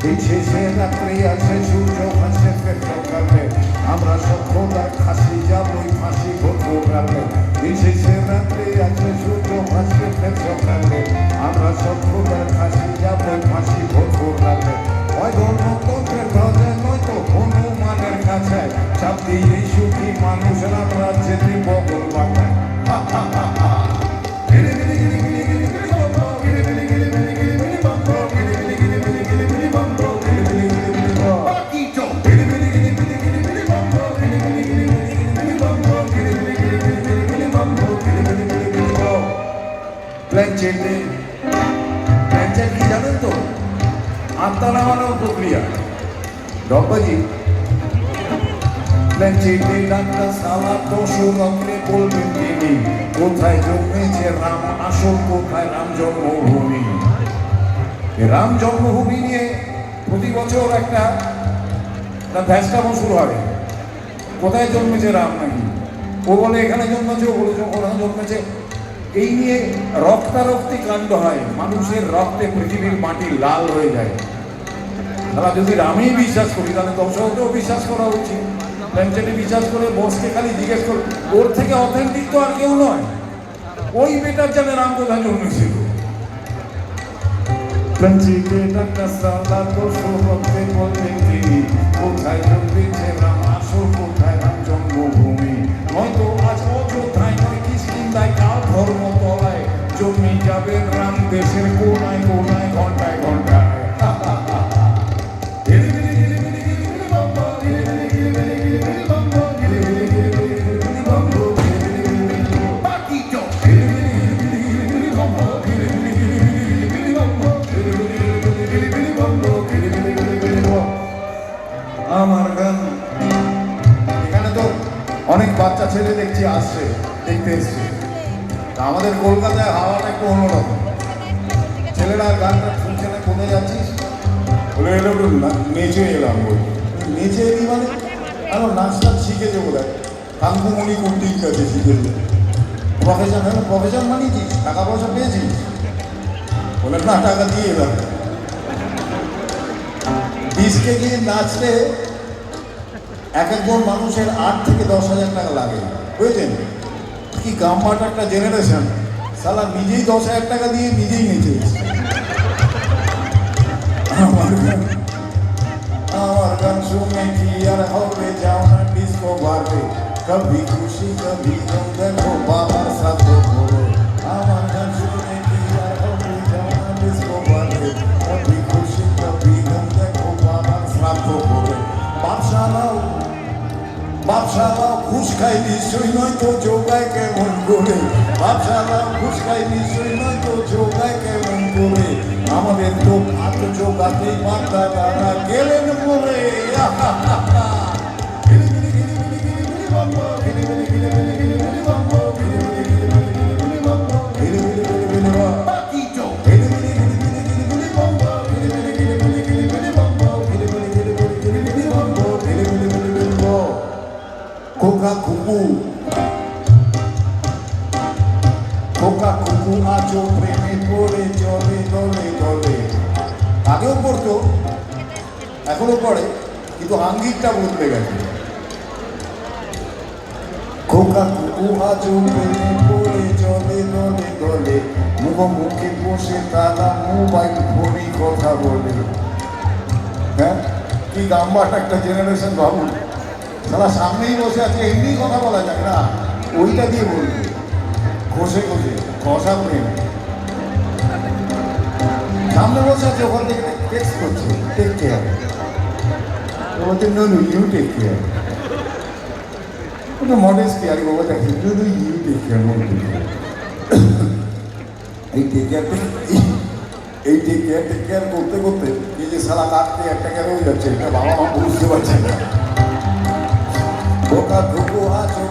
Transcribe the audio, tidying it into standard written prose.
এই শেষে রাত্রি আছে সূর্য ভাসে ফের সকালে আমরা সভ্যতার খাসি যাবই ফাঁসি ঘটবো কালে এই শেষে রাত্রি আছে সূর্য ভাসে ফের সকালে আমরা সভ্যতার খাসি যাবই ফাঁসি ঘটবো কালে হয় গণতন্ত্রের ধ্বজে নয়তো হনুমানের কাছে চাপ দিয়ে সুখী মানুষ রাম রাজ্যে দিব বাংলায় প্ল্যানচেট কি জানেন তো আত্মা নামানোর প্রক্রিয়া ডব্বাজি প্ল্যানচেটে ডাক্তার সালা দশরথে বলবেন তিনি কোথায় জন্মেছে রাম আসল কোথায় রাম জন্মভূমি রাম জন্মভূমি নিয়ে প্রতি বছর একটা ধ্যাসকামো শুরু হবে কোথায় জন্মেছে রাম নাকি ও বলে এখানে জন্মেছে ও বলে ওখানে জন্মেছে এই নিয়ে রক্তারক্তি কাণ্ড হয় মানুষের রক্তে পৃথিবীর মাটি লাল হয়ে যায় তারা যদি রামেই বিশ্বাস করি তাহলে দর্শককেও বিশ্বাস করা উচিত প্ল্যানচেটে বিশ্বাস করে বসকে খালি জিজ্ঞেস করে ওর থেকে অথেন্টিক তো আর কেউ নয় ওই বেটার জানে রাম কোথায় জন্মেছিল প্ল্যানচেটে ডাক্তার সালা দশরথে বলবেন তিনি কোথায় জন্মেছে রাম আসল কোথায় রাম জন্মভূমি নয়তো আজ অযোধ্যায় নয় কিষ্কিন্ধায় কাল ধর্মতলায় জন্মে যাবে রাম দেশের কোনায় কোনায় ঘন্টায় ঘন্টায় আমার গান এখানে তো অনেক বাচ্চা ছেলে দেখছি আসছে দেখতে এসছে আমাদের কলকাতায় হাওয়াটা একটু অন্যরকম ছেলেরা গানটা শুনছে না কোথায় যাচ্ছিস বলে এলো নেচে এলাম বই নেচে এলি মানে আরো নাচটা শিখেছে বোধ হয় কাঙ্কুমণি কুন্ডির কাছে শিখেছে প্রফেশন মানিয়েছিস টাকা পয়সা পেয়েছিস বলে না টাকা দিয়ে এলাম ডিস্কে গিয়ে নাচতে এক একজন মানুষের 8 থেকে 10,000 টাকা লাগে বুঝলেন কি গাম্বাট একটা জেনারেশন সালা নিজেই 10,000 টাকা দিয়ে নিজেই নেচে আমার গান শুনে কি আর হবে যাও না ডিস্কো বারবে কবি খুশি কবি গম দেখো বাবার সাথে বলো আমার গান শুনে কি আর হবে যাও না ডিস্কো বারবে কবি খুশি কবি গম দেখো বাবার সাথে বলো বাপশালাও ঘুষ খাই নিশ্চয় নয় তো যোগায় কেমন করে বাপশালাও ঘুষ খাই নিশ্চয় নয় তো যোগায় কেমন করে আমাদের তো হাত যোগাতেই মাথা তারা গেলেন বলে খোকা কুকু আজও প্রেমে পড়ে চলে দলে দলে আগেও পড়তো এখনো পড়ে কিন্তু আঙ্গিকটা বদলে গেছে খোকা কুকু আজও প্রেমে পড়ে চলে দলে দলে মুখোমুখি বসে তারা মোবাইল ফোনে কথা বলে হ্যাঁ কি গাম্বাট একটা জেনারেশন ভাবুন সারা সামনেই বসে আছে এমনি কথা বলা যায় না ওইটা দিয়ে বলবে ঘষে ঘষে ঘষা প্রেম সামনে বসে আছে ওখান থেকে টেক্সট করছে টেক কেয়ার বলছে no no you take care ওটা মডেস্টি আর বাবা দেখে no no you take care এই টেক কেয়ার এই টেক কেয়ার করতে করতে এই যে সারা কাটতে একটা কেন যাচ্ছে এটা বাবা মা বুঝতে পারছে না খোকা ঢুকু আছো